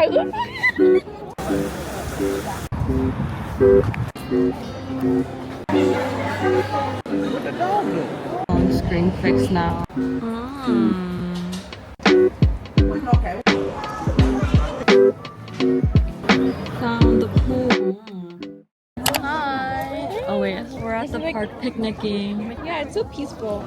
I would. On screen fix now. Found the pool. Hi. Oh wait, we're at the park picnicking. Yeah, it's so peaceful.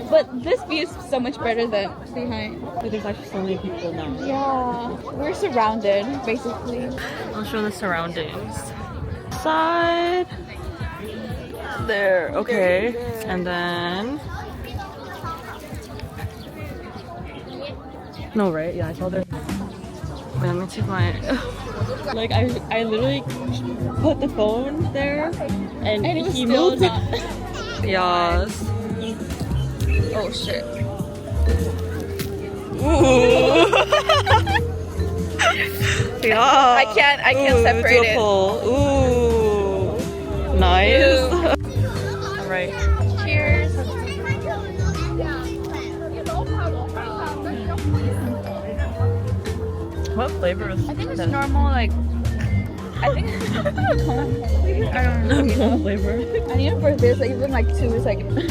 But this view is so much better than behind. But there's actually so many people now. Yeah, we're surrounded basically. I'll show the surroundings. Side. There, okay. And then... No, right? Yeah, I saw there. Wait, let me take my... Like, I literally put the phone there and And it was he still moved. not. Yes. Oh shit. Ooh. Yeah. I can't separate it. Ooh. Nice. Alright. Cheers. What flavor is I think it's this? normal, like I think I don't know. You know? Flavor. I need it for this, like even like 2 is like meh.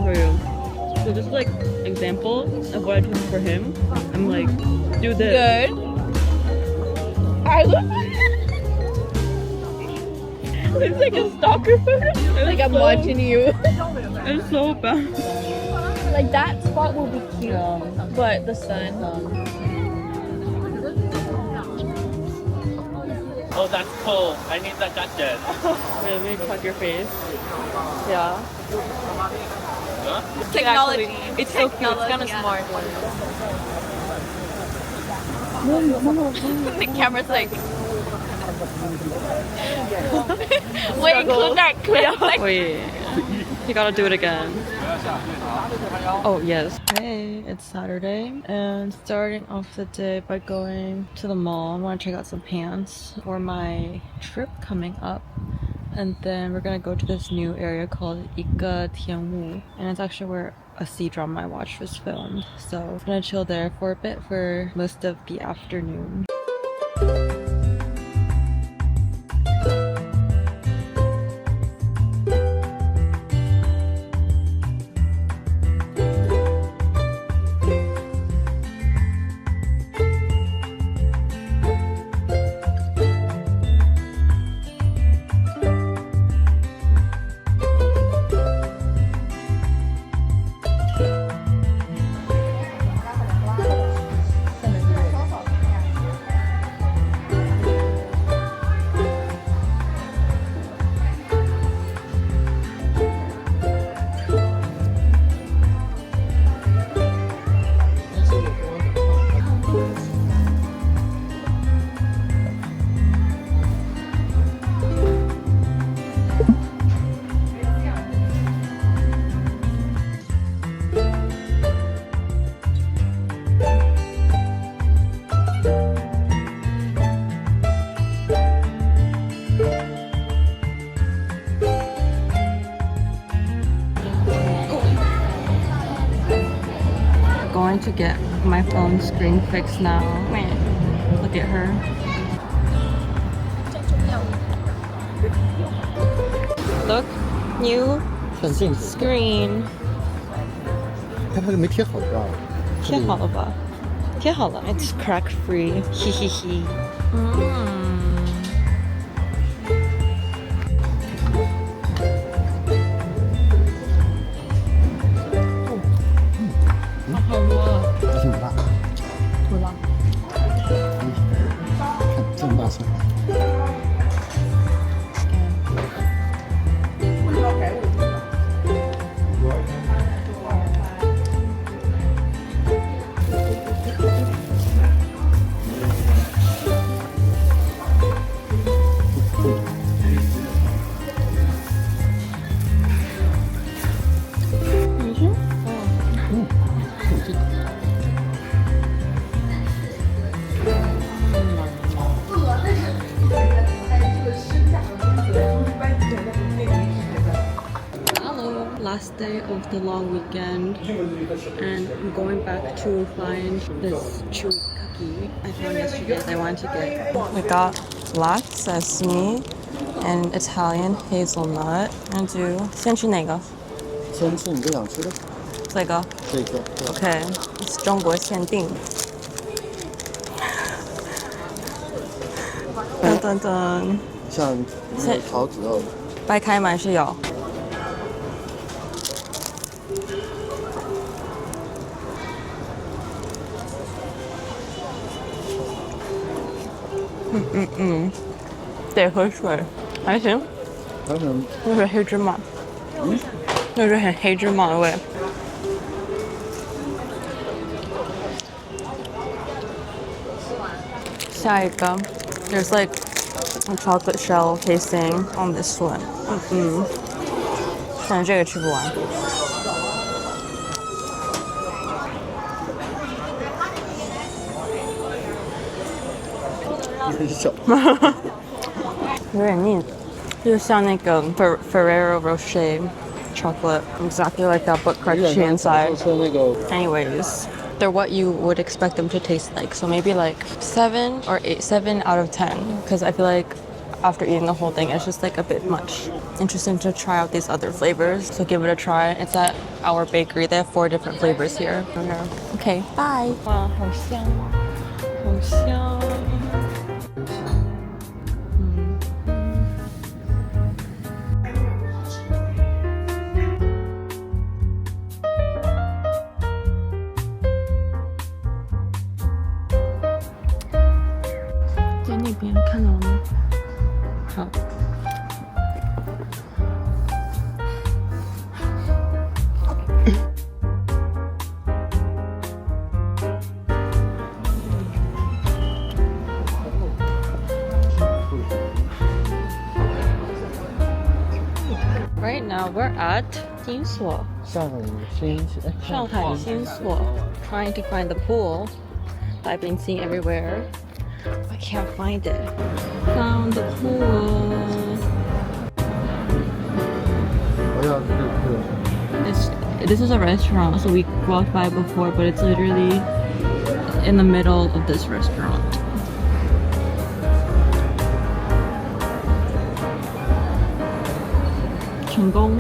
For you. So this is like example of what I took for him. I'm like, do this. Good. I look it's like a stalker photo. Like I'm watching you. It's so bad. Like that spot will be cute, but the sun. Oh, that's cool. I need that jacket. Let me cut your face. Yeah. Huh? Technology. Actually, it's so cute. It's kind of smart. The camera's like wait, include that clip. Like, Wait, you gotta do it again. Oh yes. Hey, it's Saturday and starting off the day by going to the mall. I want to check out some pants for my trip coming up. And then we're gonna go to this new area called tianwu, and it's actually where a C-drama I watched was filmed. So I'm gonna chill there for a bit for most of the afternoon. Going to get my phone screen fixed now. Wait, look at her. Look, new 很正式， screen. 它那个没贴好是吧？贴好了吧？贴好了 It's crack free. 嘿嘿嘿。还挺大，多大？看这么大声。last day of the long weekend, and I'm going back to find this chewy cookie I found yesterday that I wanted to get. We got black sesame and Italian hazelnut. I'm gonna do 先吃哪个？先吃你最想吃的这个。这个。对 OK， 是中国限定。噔噔噔，像那个桃子肉，掰开吗？还是有？得喝水，还行。还行。那是黑芝麻，那是很黑芝麻的味。下一个 ，there's like a chocolate shell casing on this one。但是这个吃不完。很小。有点腻，就像那个 Ferrero Rocher chocolate, exactly like that, but crunchy inside. 那个 Anyways, they're what you would expect them to taste like. So maybe like 7 or 8, 7 out of 10. Because I feel like after eating the whole thing, it's just like a bit much. Interesting to try out these other flavors. So give it a try. It's at our bakery. They have 4 different flavors here. Okay, bye. Wow, 好香，好香。在那边看到了吗？好。Right now we're at 金所。上海新上海新所 trying to find the pool that I've been seeing everywhere. I can't find it. Found the pool. 我要这个。 This is a restaurant, so we walked by before, but it's literally in the middle of this restaurant. 성공.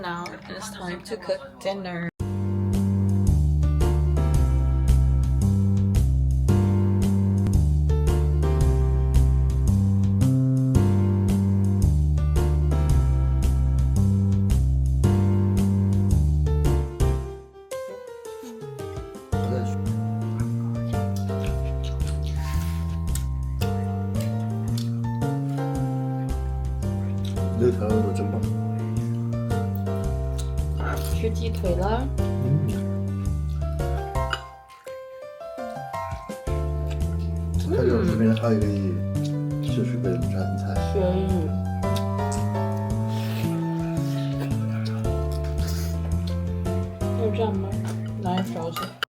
Now it's time to cook dinner.六条肉真棒。吃鸡腿了。还有这边还有一个就是个川菜。就这样吗？拿勺子。